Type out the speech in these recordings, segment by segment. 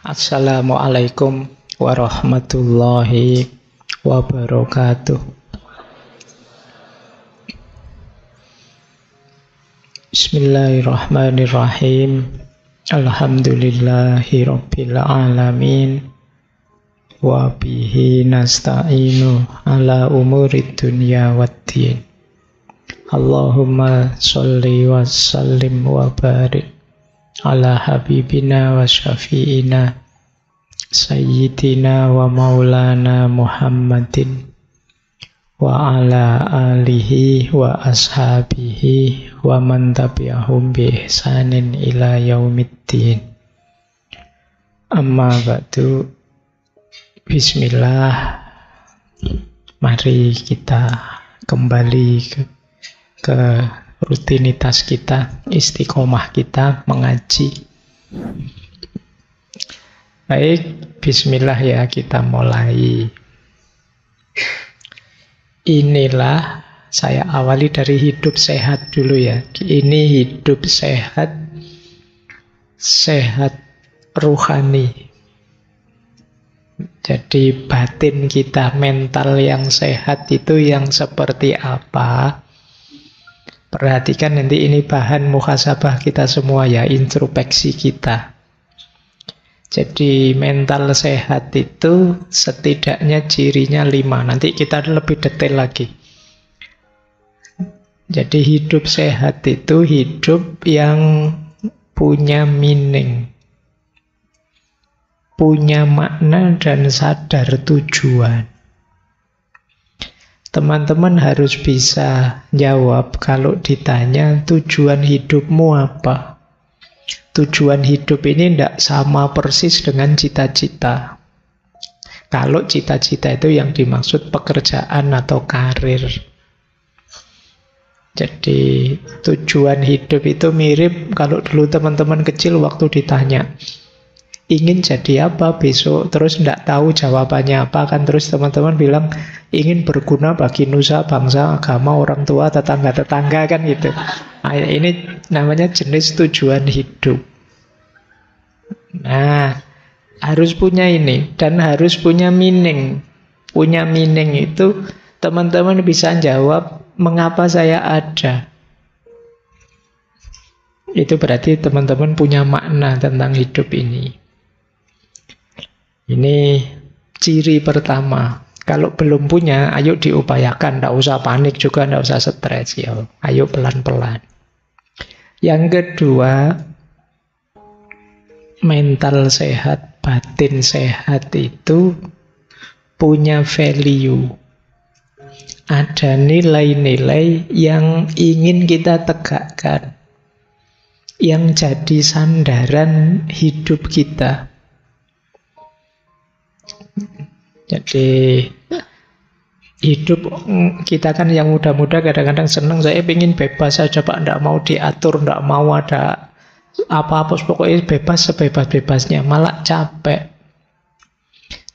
Assalamualaikum warahmatullahi wabarakatuh. Bismillahirrahmanirrahim. Alhamdulillahi rabbil alamin. Wa bihi nasta'inu ala umurid dunya waddin. Allahumma sholli wa sallim wa barik ala habibina wa syafi'ina sayyidina wa maulana Muhammadin wa ala alihi wa ashabihi wa man tabi'ahum bi ihsanin ila yaumiddin. Amma ba'du. Bismillah. Mari kita kembali ke rutinitas kita, istiqomah kita mengaji. Baik, bismillah ya, kita mulai. Inilah, saya awali dari hidup sehat dulu ya. Ini hidup sehat, sehat ruhani. Jadi batin kita, mental yang sehat itu yang seperti apa? Perhatikan nanti ini bahan muhasabah kita semua ya, introspeksi kita. Jadi mental sehat itu setidaknya cirinya 5. Nanti kita lebih detail lagi. Jadi hidup sehat itu hidup yang punya meaning, punya makna dan sadar tujuan. Teman-teman harus bisa jawab kalau ditanya tujuan hidupmu apa. Tujuan hidup ini tidak sama persis dengan cita-cita. Kalau cita-cita itu yang dimaksud pekerjaan atau karir. Jadi tujuan hidup itu mirip kalau dulu teman-teman kecil waktu ditanya ingin jadi apa besok, terus tidak tahu jawabannya apa, kan terus teman-teman bilang ingin berguna bagi nusa, bangsa, agama, orang tua, tetangga-tetangga, kan gitu. Nah, ini namanya jenis tujuan hidup. Nah, harus punya ini dan harus punya meaning. Punya meaning itu teman-teman bisa jawab mengapa saya ada. Itu berarti teman-teman punya makna tentang hidup ini. Ini ciri pertama. Kalau belum punya, ayo diupayakan. Tidak usah panik juga, tidak usah stres. Ya. Ayo pelan-pelan. Yang kedua, mental sehat, batin sehat itu punya value. Ada nilai-nilai yang ingin kita tegakkan, yang jadi sandaran hidup kita. Jadi hidup kita kan yang muda-muda kadang-kadang senang, saya ingin bebas saja Pak, tidak mau diatur, tidak mau ada apa-apa, pokoknya bebas sebebas-bebasnya, malah capek.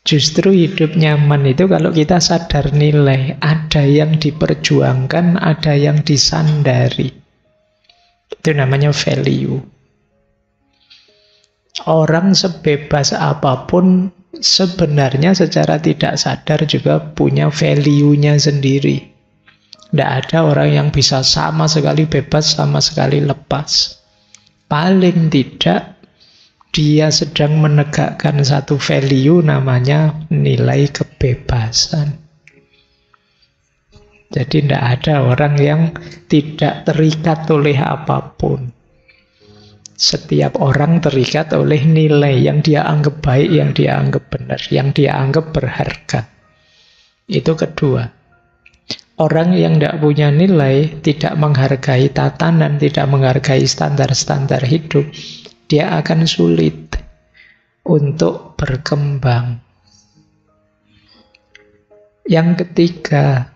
Justru hidup nyaman itu kalau kita sadar nilai, ada yang diperjuangkan, ada yang disandari. Itu namanya value. Orang sebebas apapun sebenarnya secara tidak sadar juga punya value-nya sendiri. Tidak ada orang yang bisa sama sekali bebas, sama sekali lepas. Paling tidak dia sedang menegakkan satu value namanya nilai kebebasan. Jadi tidak ada orang yang tidak terikat oleh apapun. Setiap orang terikat oleh nilai yang dia anggap baik, yang dia anggap benar, yang dia anggap berharga. Itu kedua. Orang yang tidak punya nilai, tidak menghargai tatanan, tidak menghargai standar-standar hidup, dia akan sulit untuk berkembang. Yang ketiga,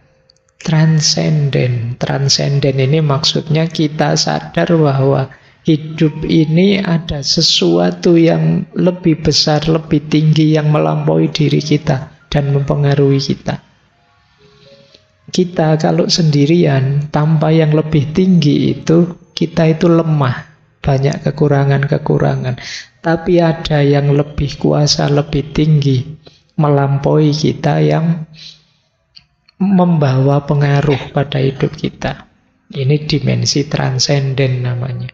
transenden. Transenden ini maksudnya kita sadar bahwa hidup ini ada sesuatu yang lebih besar, lebih tinggi, yang melampaui diri kita dan mempengaruhi kita. Kita kalau sendirian, tanpa yang lebih tinggi itu, kita itu lemah. Banyak kekurangan-kekurangan. Tapi ada yang lebih kuasa, lebih tinggi, melampaui kita, yang membawa pengaruh pada hidup kita. Ini dimensi transenden namanya.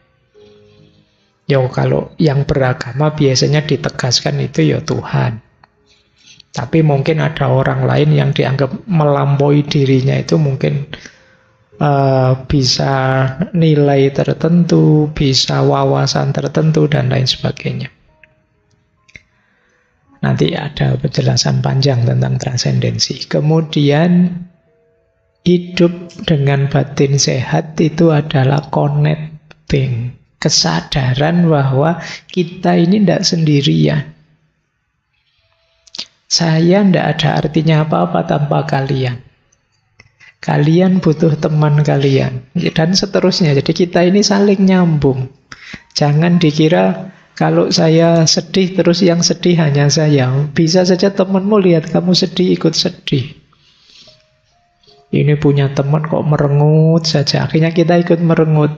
Kalau yang beragama biasanya ditegaskan itu ya Tuhan. Tapi mungkin ada orang lain yang dianggap melampaui dirinya, itu mungkin bisa nilai tertentu, bisa wawasan tertentu, dan lain sebagainya. Nanti ada penjelasan panjang tentang transendensi. Kemudian hidup dengan batin sehat itu adalah connecting. Kesadaran bahwa kita ini tidak sendirian. Saya tidak ada artinya apa-apa tanpa kalian. Kalian butuh teman kalian. Dan seterusnya. Jadi kita ini saling nyambung. Jangan dikira kalau saya sedih terus yang sedih hanya saya. Bisa saja temanmu lihat kamu sedih, ikut sedih. Ini punya teman kok merengut saja. Akhirnya kita ikut merengut.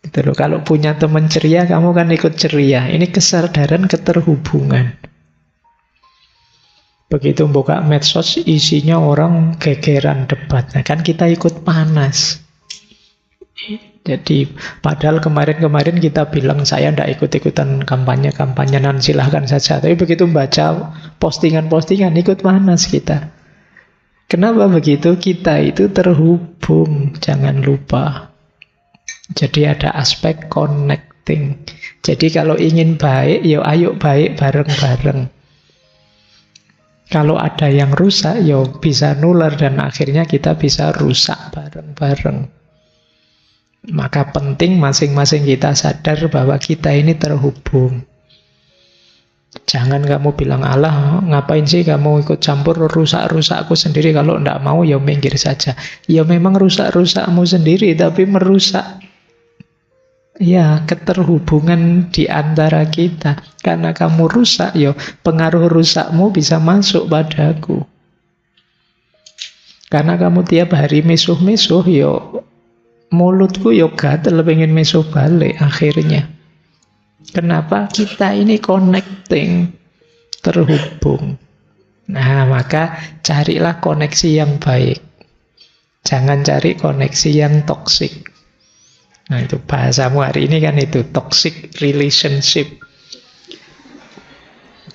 Gitu loh. Kalau punya teman ceria, kamu kan ikut ceria. Ini kesadaran keterhubungan. Begitu buka medsos, isinya orang gegeran debat. Nah, kan kita ikut panas. Jadi padahal kemarin-kemarin kita bilang saya tidak ikut-ikutan kampanye-kampanyean, silahkan saja. Tapi begitu baca postingan-postingan, ikut panas kita. Kenapa begitu? Kita itu terhubung, jangan lupa. Jadi ada aspek connecting. Jadi kalau ingin baik, ya ayo baik bareng-bareng. Kalau ada yang rusak, ya bisa nular dan akhirnya kita bisa rusak bareng-bareng. Maka penting masing-masing kita sadar bahwa kita ini terhubung. Jangan kamu bilang, Allah ngapain sih kamu ikut campur rusak-rusakku sendiri, kalau tidak mau ya minggir saja. Ya memang rusak-rusakmu sendiri, tapi merusak ya keterhubungan di antara kita. Karena kamu rusak, ya pengaruh rusakmu bisa masuk padaku. Karena kamu tiap hari misuh-misuh, ya mulutku ya gatel pengen misuh balik akhirnya. Kenapa? Kita ini connecting, terhubung. Nah, maka carilah koneksi yang baik. Jangan cari koneksi yang toksik. Nah, itu bahasamu hari ini kan itu, toxic relationship.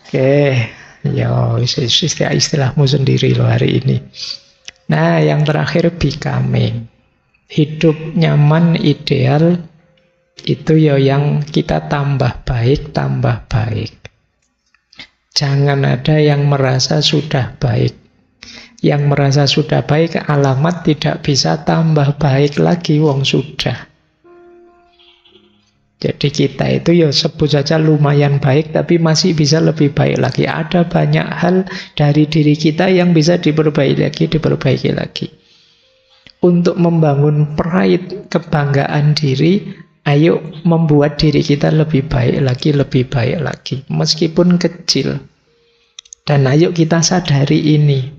Oke, ya istilahmu sendiri loh hari ini. Nah, yang terakhir becoming. Hidup nyaman, ideal, itu ya yang kita tambah baik, tambah baik. Jangan ada yang merasa sudah baik. Yang merasa sudah baik, alamat tidak bisa tambah baik lagi, wong sudah. Jadi kita itu ya sebut saja lumayan baik, tapi masih bisa lebih baik lagi. Ada banyak hal dari diri kita yang bisa diperbaiki lagi. Untuk membangun pride, kebanggaan diri, ayo membuat diri kita lebih baik lagi. Meskipun kecil. Dan ayo kita sadari ini.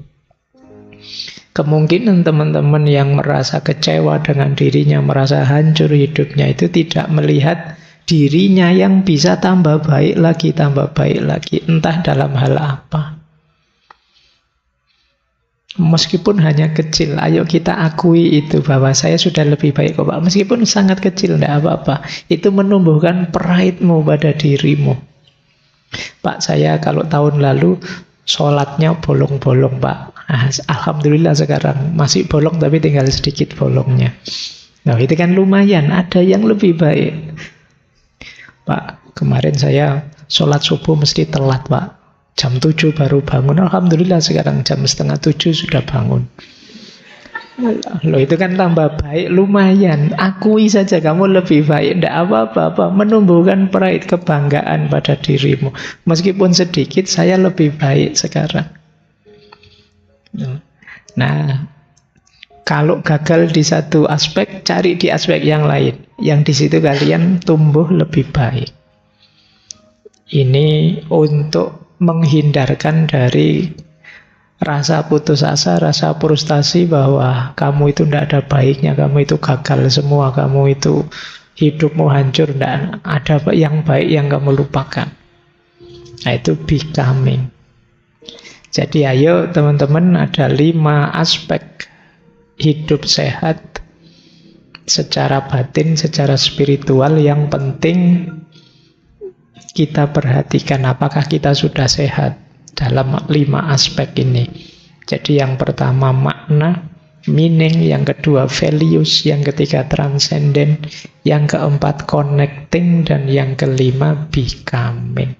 Kemungkinan teman-teman yang merasa kecewa dengan dirinya, merasa hancur hidupnya, itu tidak melihat dirinya yang bisa tambah baik lagi, entah dalam hal apa. Meskipun hanya kecil, ayo kita akui itu, bahwa saya sudah lebih baik kok Pak. Meskipun sangat kecil, tidak apa-apa. Itu menumbuhkan pride-mu pada dirimu. Pak, saya kalau tahun lalu sholatnya bolong-bolong Pak. Alhamdulillah sekarang masih bolong, tapi tinggal sedikit bolongnya. Nah, itu kan lumayan, ada yang lebih baik. Pak, kemarin saya sholat subuh mesti telat Pak, jam 7 baru bangun. Alhamdulillah sekarang jam 6:30 sudah bangun. Loh, itu kan tambah baik, lumayan. Akui saja kamu lebih baik, tidak apa-apa. Menumbuhkan pride, kebanggaan pada dirimu. Meskipun sedikit, saya lebih baik sekarang. Nah, kalau gagal di satu aspek, cari di aspek yang lain, yang di situ kalian tumbuh lebih baik. Ini untuk menghindarkan dari rasa putus asa, rasa frustasi bahwa kamu itu tidak ada baiknya, kamu itu gagal semua, kamu itu hidupmu hancur, tidak ada yang baik yang kamu lupakan. Nah, itu becoming. Jadi ayo teman-teman, ada 5 aspek hidup sehat secara batin, secara spiritual yang penting kita perhatikan apakah kita sudah sehat dalam 5 aspek ini. Jadi yang pertama makna, meaning, yang kedua values, yang ketiga transcendent, yang keempat connecting, dan yang kelima becoming.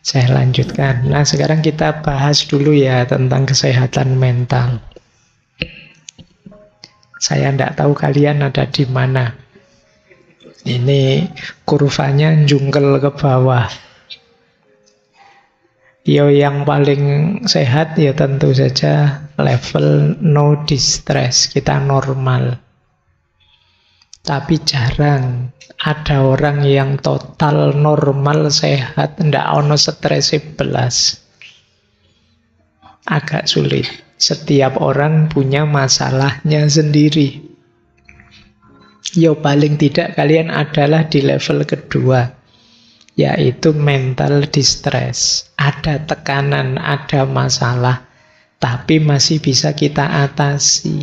Saya lanjutkan. Nah, sekarang kita bahas dulu ya tentang kesehatan mental. Saya tidak tahu kalian ada di mana. Ini kurvanya jungkel ke bawah. Yo, yang paling sehat ya tentu saja level no distress, kita normal. Tapi jarang ada orang yang total normal sehat, ndak ono stres belas. Agak sulit. Setiap orang punya masalahnya sendiri. Yo, paling tidak kalian adalah di level kedua, yaitu mental distress. Ada tekanan, ada masalah, tapi masih bisa kita atasi.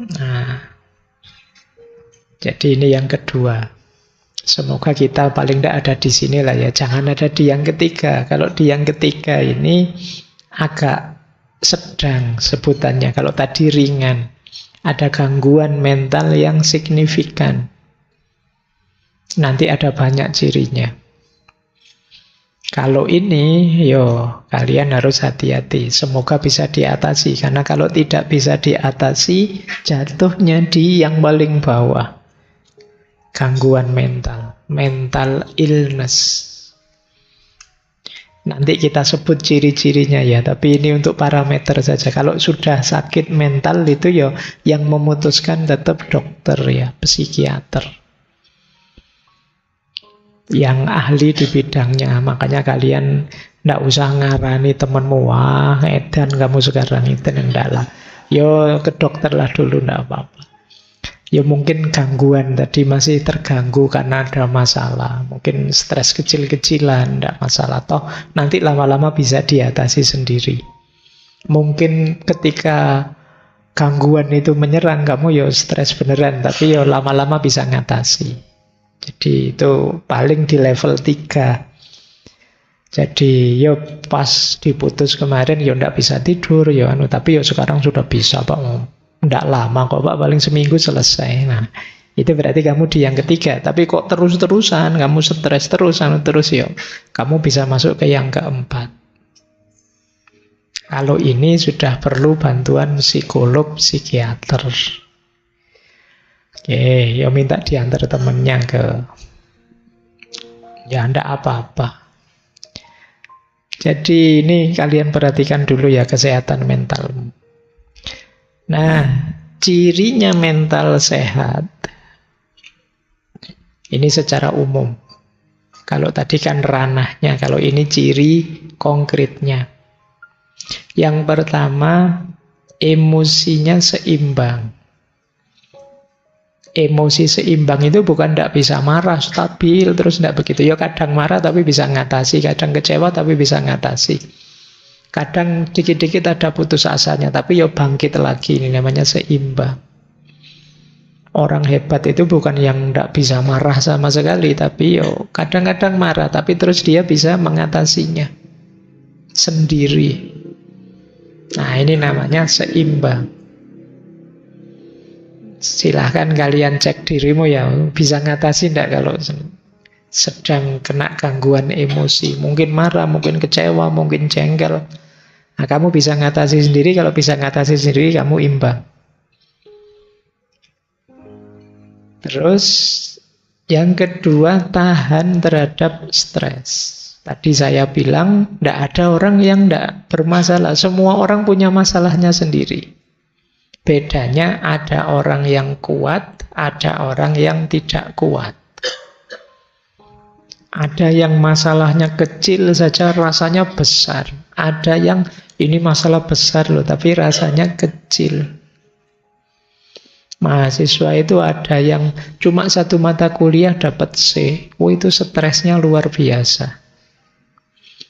Nah, jadi ini yang kedua. Semoga kita paling tidak ada di sini lah ya. Jangan ada di yang ketiga. Kalau di yang ketiga ini agak sedang sebutannya. Kalau tadi ringan, ada gangguan mental yang signifikan. Nanti ada banyak cirinya. Kalau ini, kalian harus hati-hati. Semoga bisa diatasi. Karena kalau tidak bisa diatasi, jatuhnya di yang paling bawah. Gangguan mental. Mental illness. Nanti kita sebut ciri-cirinya ya. Tapi ini untuk parameter saja. Kalau sudah sakit mental itu yang memutuskan tetap dokter ya, psikiater. Yang ahli di bidangnya. Makanya kalian tidak usah ngarani temanmu, wah edan kamu sekarang itu, enggak lah. Ke dokter lah dulu, enggak apa-apa. Mungkin gangguan tadi masih terganggu karena ada masalah. Mungkin stres kecil-kecilan, enggak masalah. Toh nanti lama-lama bisa diatasi sendiri. Mungkin ketika gangguan itu menyerang kamu stres beneran, tapi lama-lama bisa ngatasi. Jadi itu paling di level 3. Jadi pas diputus kemarin ndak bisa tidur tapi sekarang sudah bisa Pak. Ndak lama kok Pak, paling seminggu selesai. Nah, itu berarti kamu di yang ketiga. Tapi kok terus-terusan kamu stres terus kamu bisa masuk ke yang keempat. Kalau ini sudah perlu bantuan psikolog, psikiater. Oke, minta diantar temennya ke. Ndak apa-apa. Jadi ini kalian perhatikan dulu ya kesehatan mental. Nah, cirinya mental sehat. Ini secara umum. Kalau tadi kan ranahnya, kalau ini ciri konkretnya. Yang pertama, emosinya seimbang. Emosi seimbang itu bukan tidak bisa marah, stabil, terus tidak begitu. Kadang marah tapi bisa ngatasi, kadang kecewa tapi bisa ngatasi. Kadang dikit-dikit ada putus asanya, tapi bangkit lagi. Ini namanya seimbang. Orang hebat itu bukan yang tidak bisa marah sama sekali, tapi kadang-kadang marah, tapi terus dia bisa mengatasinya sendiri. Nah, ini namanya seimbang. Silahkan kalian cek dirimu bisa ngatasi enggak kalau sedang kena gangguan emosi. Mungkin marah, mungkin kecewa, mungkin jengkel. Nah, kamu bisa ngatasi sendiri. Kalau bisa ngatasi sendiri, kamu imbang. Terus yang kedua, tahan terhadap stres. Tadi saya bilang tidak ada orang yang tidak bermasalah. Semua orang punya masalahnya sendiri. Bedanya ada orang yang kuat, ada orang yang tidak kuat. Ada yang masalahnya kecil saja rasanya besar. Ada yang ini masalah besar loh, tapi rasanya kecil. Mahasiswa itu ada yang cuma satu mata kuliah dapat C. Oh, itu stresnya luar biasa.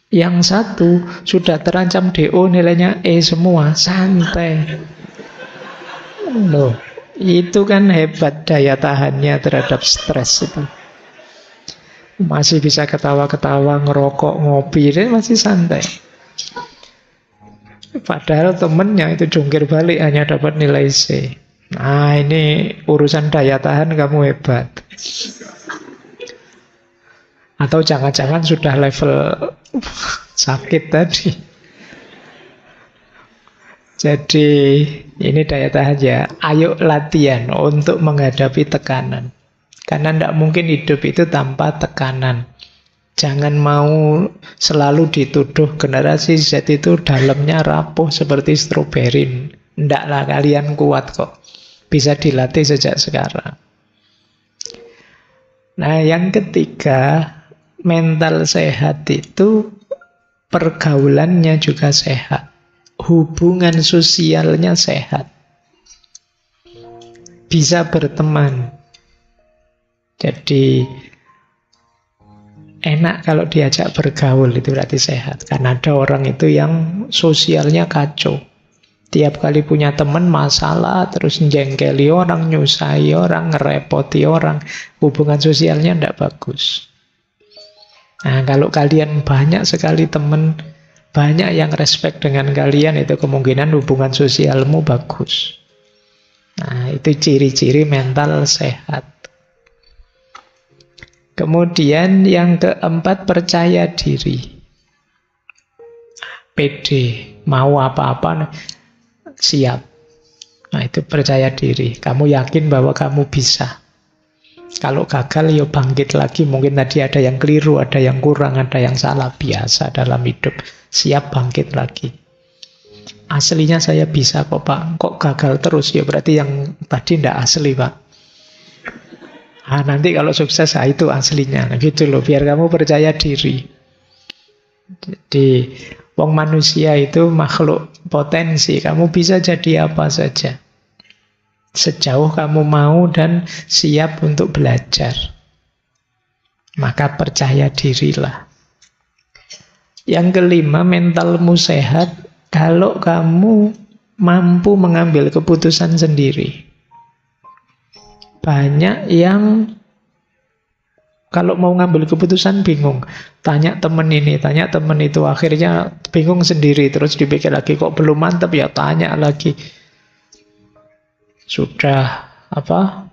Yang satu sudah terancam DO, nilainya E semua, santai. Loh, itu kan hebat daya tahannya terhadap stres itu. Masih bisa ketawa-ketawa, ngerokok, ngopi, dia masih santai. Padahal temennya itu jungkir balik hanya dapat nilai C. Nah, ini urusan daya tahan kamu hebat. Atau jangan-jangan sudah level sakit tadi. Jadi ini daya tahan ya. Ayo latihan untuk menghadapi tekanan. Karena tidak mungkin hidup itu tanpa tekanan. Jangan mau selalu dituduh generasi Z itu dalamnya rapuh seperti stroberi. Ndaklah, kalian kuat kok. Bisa dilatih sejak sekarang. Nah, yang ketiga, mental sehat itu pergaulannya juga sehat. Hubungan sosialnya sehat. Bisa berteman. Jadi enak kalau diajak bergaul, itu berarti sehat. Karena ada orang itu yang sosialnya kacau. Tiap kali punya teman masalah, terus jengkeli orang, nyusahi orang, ngerepoti orang. Hubungan sosialnya tidak bagus. Nah, kalau kalian banyak sekali teman, banyak yang respect dengan kalian, itu kemungkinan hubungan sosialmu bagus. Nah, itu ciri-ciri mental sehat. Kemudian yang keempat, percaya diri. Pede, mau apa-apa siap. Nah, itu percaya diri. Kamu yakin bahwa kamu bisa. Kalau gagal, ya bangkit lagi. Mungkin tadi ada yang keliru, ada yang kurang, ada yang salah. Biasa dalam hidup. Siap bangkit lagi. Aslinya saya bisa kok, Pak. Kok gagal terus? Ya berarti yang tadi tidak asli, Pak. Nah, nanti kalau sukses, itu aslinya. Nah, gitu loh, biar kamu percaya diri. Jadi wong manusia itu makhluk potensi. Kamu bisa jadi apa saja. Sejauh kamu mau dan siap untuk belajar. Maka percaya dirilah. Yang kelima, mentalmu sehat kalau kamu mampu mengambil keputusan sendiri. Banyak yang kalau mau ngambil keputusan bingung. Tanya temen ini, tanya temen itu. Akhirnya bingung sendiri. Terus dipikir lagi, kok belum mantap ya? Tanya lagi. Sudah apa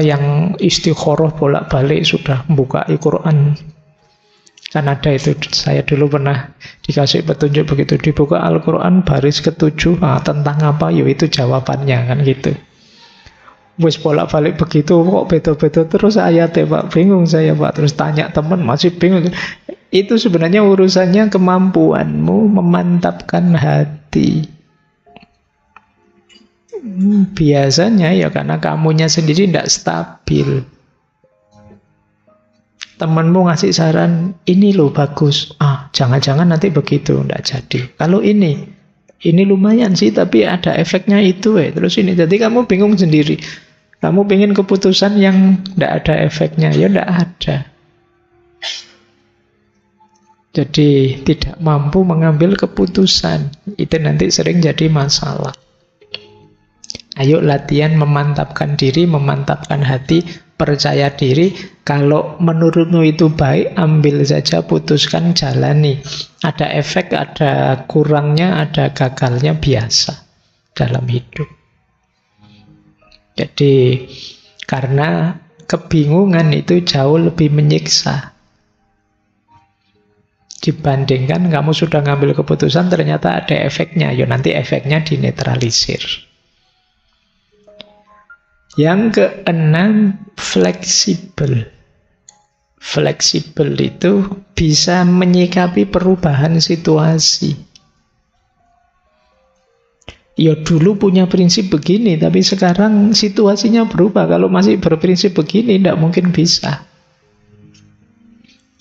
yang istikharah bolak-balik, sudah membuka Al-Quran. Kan ada itu, saya dulu pernah dikasih petunjuk begitu. Dibuka Al-Quran baris ke-7. Tentang apa? Ya itu jawabannya, kan gitu. Wes bolak-balik begitu, kok beda-beda terus ayatnya, Pak. Bingung saya, Pak. Terus tanya teman, masih bingung. Itu sebenarnya urusannya kemampuanmu memantapkan hati. Biasanya ya karena kamunya sendiri tidak stabil. Temanmu ngasih saran, ini loh bagus. Jangan-jangan nanti begitu, tidak jadi. Kalau ini lumayan sih, tapi ada efeknya itu. Terus ini, jadi kamu bingung sendiri. Kamu pengen keputusan yang tidak ada efeknya, ya tidak ada. Jadi tidak mampu mengambil keputusan. Itu nanti sering jadi masalah. Ayo latihan memantapkan diri, memantapkan hati, percaya diri. Kalau menurutmu itu baik, ambil saja, putuskan, jalani. Ada efek, ada kurangnya, ada gagalnya, biasa dalam hidup. Jadi karena kebingungan itu jauh lebih menyiksa dibandingkan kamu sudah ngambil keputusan ternyata ada efeknya. Ya nanti efeknya dinetralisir. Yang keenam, fleksibel. Fleksibel itu bisa menyikapi perubahan situasi. Ya dulu punya prinsip begini, tapi sekarang situasinya berubah. Kalau masih berprinsip begini, tidak mungkin bisa.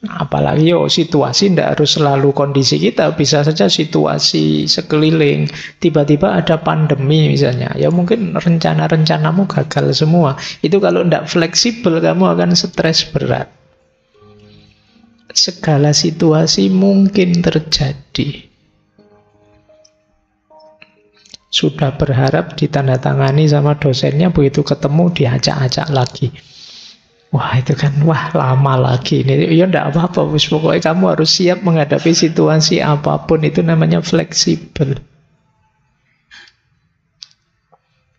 Apalagi situasi tidak harus selalu kondisi kita, bisa saja situasi sekeliling. Tiba-tiba ada pandemi misalnya, ya mungkin rencana-rencanamu gagal semua. Itu kalau tidak fleksibel, kamu akan stres berat. Segala situasi mungkin terjadi. Sudah berharap ditandatangani sama dosennya, begitu ketemu diacak-acak lagi. Wah itu kan, lama lagi ini. Ya enggak apa-apa, pokoknya kamu harus siap menghadapi situasi apapun. Itu namanya fleksibel.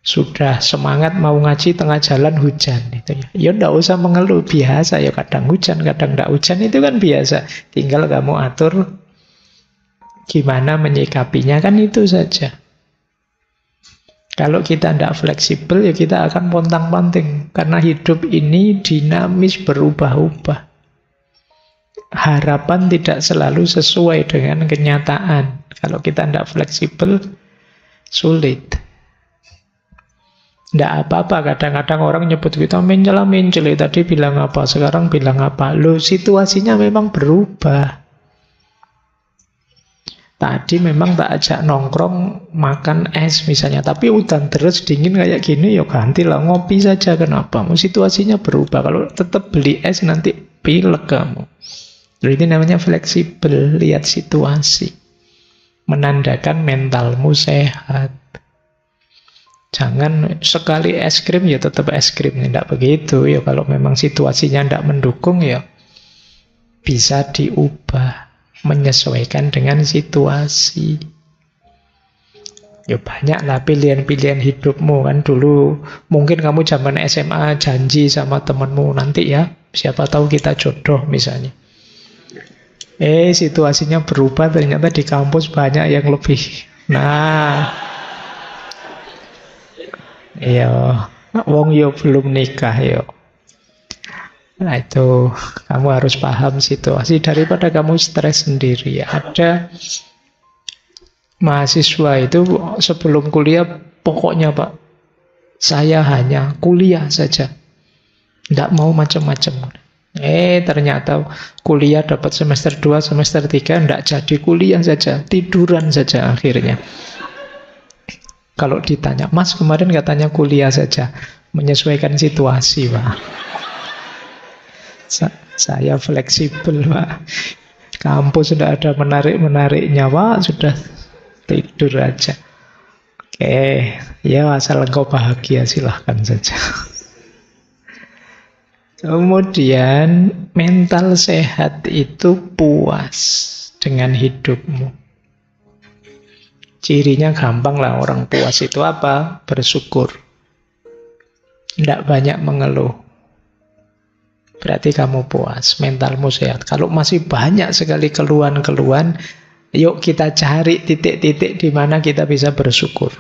Sudah semangat mau ngaji, tengah jalan hujan itu ya enggak usah mengeluh, biasa ya, kadang hujan, kadang enggak hujan, itu kan biasa. Tinggal kamu atur gimana menyikapinya, kan itu saja. Kalau kita tidak fleksibel, ya kita akan pontang-panting. Karena hidup ini dinamis, berubah-ubah. Harapan tidak selalu sesuai dengan kenyataan. Kalau kita tidak fleksibel, sulit. Tidak apa-apa, kadang-kadang orang nyebut kita mencela-mencela. Tadi bilang apa, sekarang bilang apa. Loh, situasinya memang berubah. Tadi memang tak ajak nongkrong makan es misalnya, tapi udan terus dingin kayak gini, ya gantilah ngopi saja. Kenapa? Situasinya berubah. Kalau tetap beli es nanti pilek kamu. Jadi ini namanya fleksibel, lihat situasi. Menandakan mentalmu sehat. Jangan sekali es krim ya tetap es krim, tidak begitu. Ya kalau memang situasinya tidak mendukung, ya bisa diubah. Menyesuaikan dengan situasi. Ya banyaklah pilihan-pilihan hidupmu kan. Dulu mungkin kamu zaman SMA janji sama temanmu, nanti ya siapa tahu kita jodoh misalnya. Situasinya berubah, ternyata di kampus banyak yang lebih. Nah, ya wong yo belum nikah yo. Nah itu kamu harus paham situasi daripada kamu stres sendiri. Ada mahasiswa itu sebelum kuliah, pokoknya Pak, saya hanya kuliah saja, tidak mau macam-macam. Ternyata kuliah dapat semester 2, semester 3, tidak jadi, kuliah saja, tiduran saja akhirnya. Kalau ditanya, Mas kemarin katanya kuliah saja, menyesuaikan situasi Pak. Saya fleksibel Pak. Kampus sudah ada menarik-menariknya Pak, sudah tidur aja. Oke, ya asal engkau bahagia silahkan saja. Kemudian mental sehat itu puas dengan hidupmu. Cirinya gampang lah, orang puas itu apa? Bersyukur. Tidak banyak mengeluh. Berarti kamu puas, mentalmu sehat. Kalau masih banyak sekali keluhan-keluhan, yuk kita cari titik-titik di mana kita bisa bersyukur.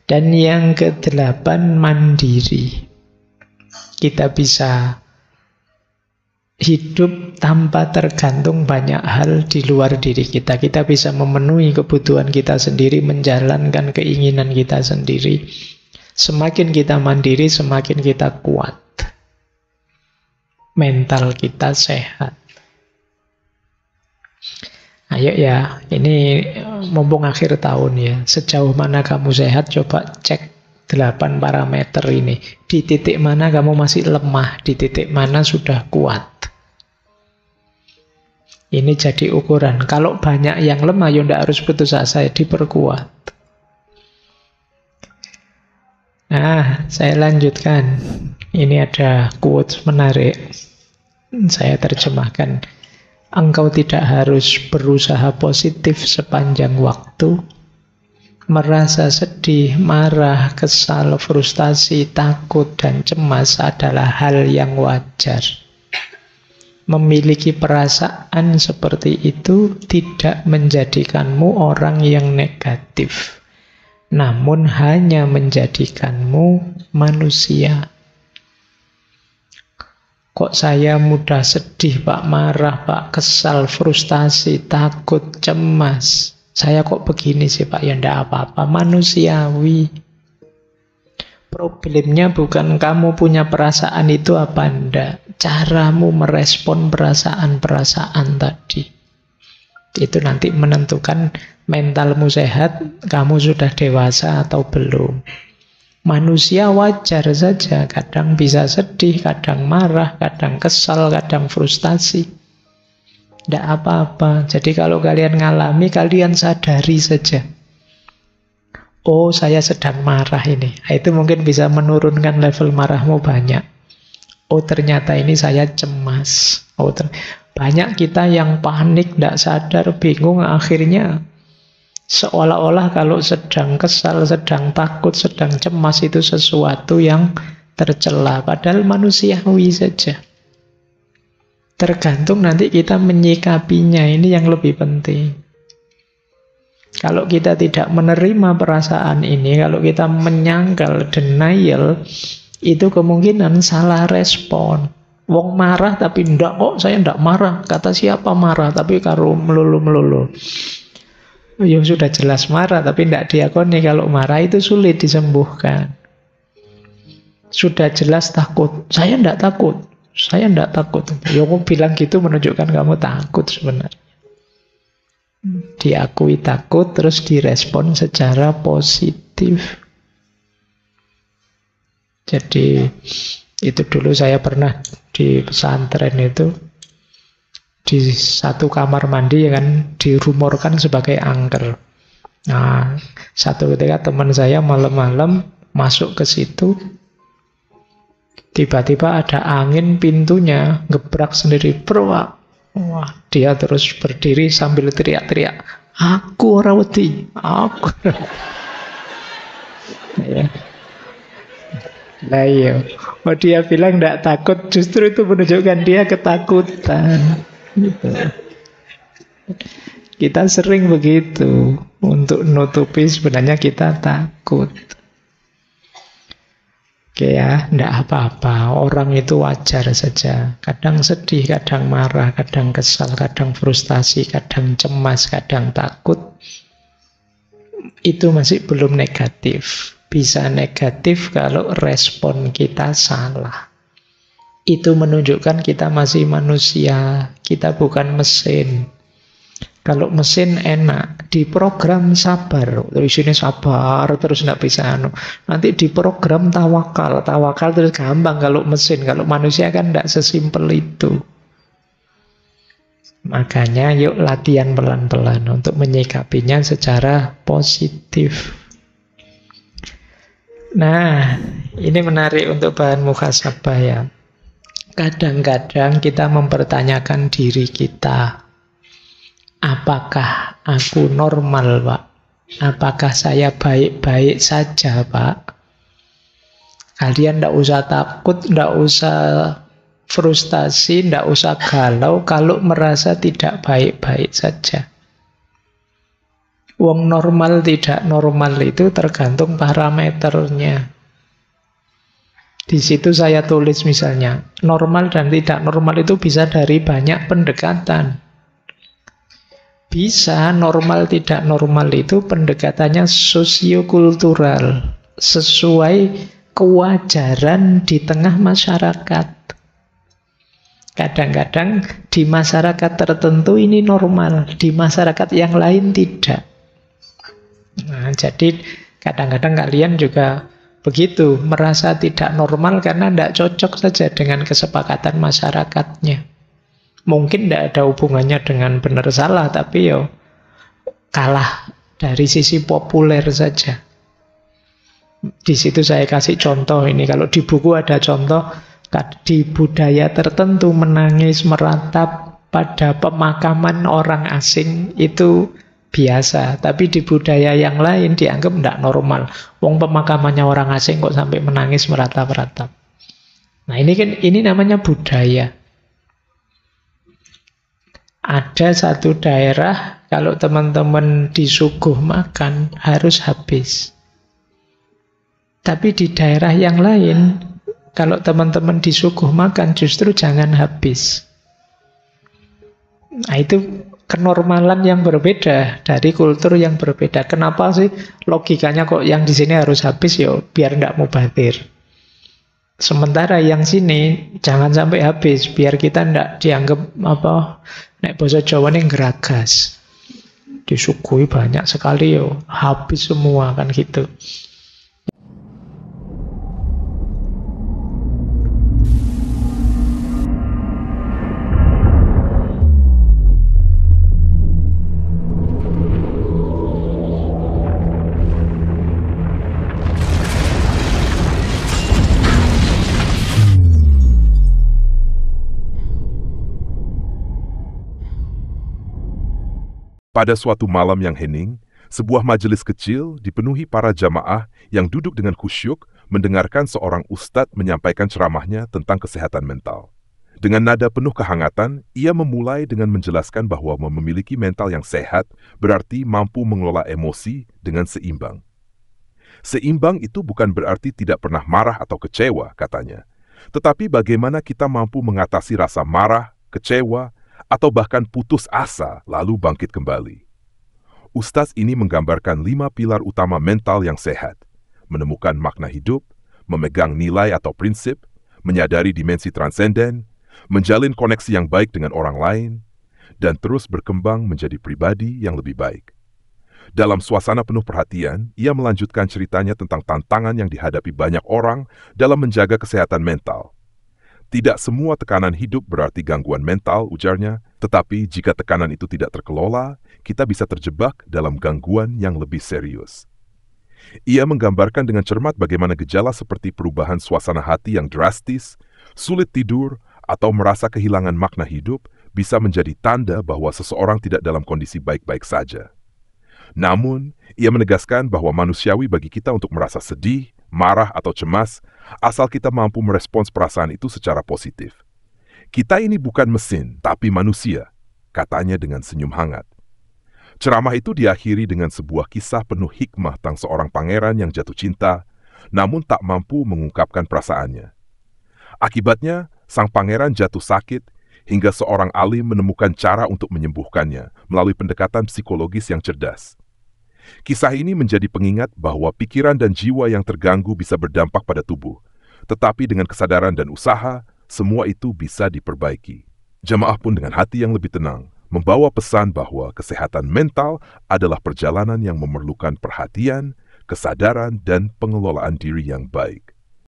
Dan yang ke-8, mandiri. Kita bisa hidup tanpa tergantung banyak hal di luar diri kita. Kita bisa memenuhi kebutuhan kita sendiri, menjalankan keinginan kita sendiri. Semakin kita mandiri, semakin kita kuat. Mental kita sehat. Ayo ya, ini mumpung akhir tahun ya. Sejauh mana kamu sehat, coba cek 8 parameter ini. Di titik mana kamu masih lemah, di titik mana sudah kuat. Ini jadi ukuran. Kalau banyak yang lemah, ya tidak harus putus asa, diperkuat. Nah, saya lanjutkan. Ini ada quotes menarik. Saya terjemahkan. Engkau tidak harus berusaha positif sepanjang waktu. Merasa sedih, marah, kesal, frustasi, takut, dan cemas adalah hal yang wajar. Memiliki perasaan seperti itu tidak menjadikanmu orang yang negatif, namun hanya menjadikanmu manusia. Kok saya mudah sedih, Pak, marah, Pak, kesal, frustasi, takut, cemas. Saya kok begini sih, Pak? Ya enggak apa-apa, manusiawi. Problemnya bukan kamu punya perasaan itu apa enggak, caramu merespon perasaan-perasaan tadi. Itu nanti menentukan mentalmu sehat, kamu sudah dewasa atau belum. Manusia wajar saja, kadang bisa sedih, kadang marah, kadang kesal, kadang frustasi. Tidak apa-apa. Jadi kalau kalian ngalami, kalian sadari saja. Oh, saya sedang marah ini. Itu mungkin bisa menurunkan level marahmu banyak. Oh, ternyata ini saya cemas. Oh, banyak kita yang panik, tidak sadar, bingung, akhirnya seolah-olah kalau sedang kesal, sedang takut, sedang cemas itu sesuatu yang tercela. Padahal manusiawi saja. Tergantung nanti kita menyikapinya, ini yang lebih penting. Kalau kita tidak menerima perasaan ini, kalau kita menyangkal, denial, itu kemungkinan salah respon. Wong marah tapi ndak kok, saya ndak marah. Kata siapa marah, tapi karo melulu-melulu. Ya sudah jelas marah, tapi ndak diakoni kalau marah itu sulit disembuhkan. Sudah jelas takut, saya ndak takut. Saya ndak takut. Ya kamu bilang gitu menunjukkan kamu takut sebenarnya. Diakui takut, terus direspon secara positif. Jadi itu dulu saya pernah di pesantren itu, di satu kamar mandi kan dirumorkan sebagai angker. Nah, satu ketika teman saya malam-malam masuk ke situ, tiba-tiba ada angin, pintunya gebrak sendiri, Wah, dia terus berdiri sambil teriak-teriak, aku ora wedi, aku. Ya. Nah iya, dia bilang tidak takut, justru itu menunjukkan dia ketakutan. Gitu. Kita sering begitu, untuk nutupi sebenarnya kita takut. Oke ya, tidak apa-apa. Orang itu wajar saja. Kadang sedih, kadang marah, kadang kesal, kadang frustasi, kadang cemas, kadang takut. Itu masih belum negatif. Bisa negatif kalau respon kita salah. Itu menunjukkan kita masih manusia. Kita bukan mesin. Kalau mesin enak, diprogram sabar, terus ini sabar, terus nggak bisa nanti diprogram tawakal, tawakal terus gampang kalau mesin, kalau manusia kan nggak sesimpel itu. Makanya yuk latihan pelan-pelan untuk menyikapinya secara positif. Nah, ini menarik untuk bahan muhasabah ya. Kadang-kadang kita mempertanyakan diri kita. Apakah aku normal, Pak? Apakah saya baik-baik saja, Pak? Kalian tidak usah takut, tidak usah frustasi, tidak usah galau kalau merasa tidak baik-baik saja. Wong normal tidak normal itu tergantung parameternya. Di situ saya tulis misalnya, normal dan tidak normal itu bisa dari banyak pendekatan. Bisa normal tidak normal itu pendekatannya sosiokultural, sesuai kewajaran di tengah masyarakat. Kadang-kadang di masyarakat tertentu ini normal, di masyarakat yang lain tidak. Nah, jadi kadang-kadang kalian juga begitu, merasa tidak normal karena tidak cocok saja dengan kesepakatan masyarakatnya. Mungkin tidak ada hubungannya dengan benar salah, tapi yo kalah dari sisi populer saja. Di situ saya kasih contoh ini. Kalau di buku ada contoh, di budaya tertentu menangis meratap pada pemakaman orang asing itu biasa. Tapi di budaya yang lain dianggap tidak normal. Wong pemakamannya orang asing kok sampai menangis meratap-ratap. Nah ini namanya budaya. Ada satu daerah, kalau teman-teman disuguh makan, harus habis. Tapi di daerah yang lain, kalau teman-teman disuguh makan, justru jangan habis. Nah itu kenormalan yang berbeda dari kultur yang berbeda. Kenapa sih logikanya kok yang di sini harus habis ya biar ndak mubadir. Sementara yang sini jangan sampai habis biar kita ndak dianggap apa nek basa Jawa ning geragas. Disuguhi banyak sekali yo, habis semua kan gitu. Pada suatu malam yang hening, sebuah majelis kecil dipenuhi para jamaah yang duduk dengan khusyuk mendengarkan seorang ustadz menyampaikan ceramahnya tentang kesehatan mental. Dengan nada penuh kehangatan, ia memulai dengan menjelaskan bahwa memiliki mental yang sehat berarti mampu mengelola emosi dengan seimbang. Seimbang itu bukan berarti tidak pernah marah atau kecewa, katanya. Tetapi bagaimana kita mampu mengatasi rasa marah, kecewa, atau bahkan putus asa lalu bangkit kembali. Ustadz ini menggambarkan 5 pilar utama mental yang sehat: menemukan makna hidup, memegang nilai atau prinsip, menyadari dimensi transenden, menjalin koneksi yang baik dengan orang lain, dan terus berkembang menjadi pribadi yang lebih baik. Dalam suasana penuh perhatian, ia melanjutkan ceritanya tentang tantangan yang dihadapi banyak orang dalam menjaga kesehatan mental. Tidak semua tekanan hidup berarti gangguan mental, ujarnya, tetapi jika tekanan itu tidak terkelola, kita bisa terjebak dalam gangguan yang lebih serius. Ia menggambarkan dengan cermat bagaimana gejala seperti perubahan suasana hati yang drastis, sulit tidur, atau merasa kehilangan makna hidup bisa menjadi tanda bahwa seseorang tidak dalam kondisi baik-baik saja. Namun, ia menegaskan bahwa manusiawi bagi kita untuk merasa sedih, marah, atau cemas, asal kita mampu merespons perasaan itu secara positif. Kita ini bukan mesin, tapi manusia, katanya dengan senyum hangat. Ceramah itu diakhiri dengan sebuah kisah penuh hikmah tentang seorang pangeran yang jatuh cinta, namun tak mampu mengungkapkan perasaannya. Akibatnya, sang pangeran jatuh sakit, hingga seorang alim menemukan cara untuk menyembuhkannya melalui pendekatan psikologis yang cerdas. Kisah ini menjadi pengingat bahwa pikiran dan jiwa yang terganggu bisa berdampak pada tubuh, tetapi dengan kesadaran dan usaha, semua itu bisa diperbaiki. Jamaah pun dengan hati yang lebih tenang, membawa pesan bahwa kesehatan mental adalah perjalanan yang memerlukan perhatian, kesadaran, dan pengelolaan diri yang baik.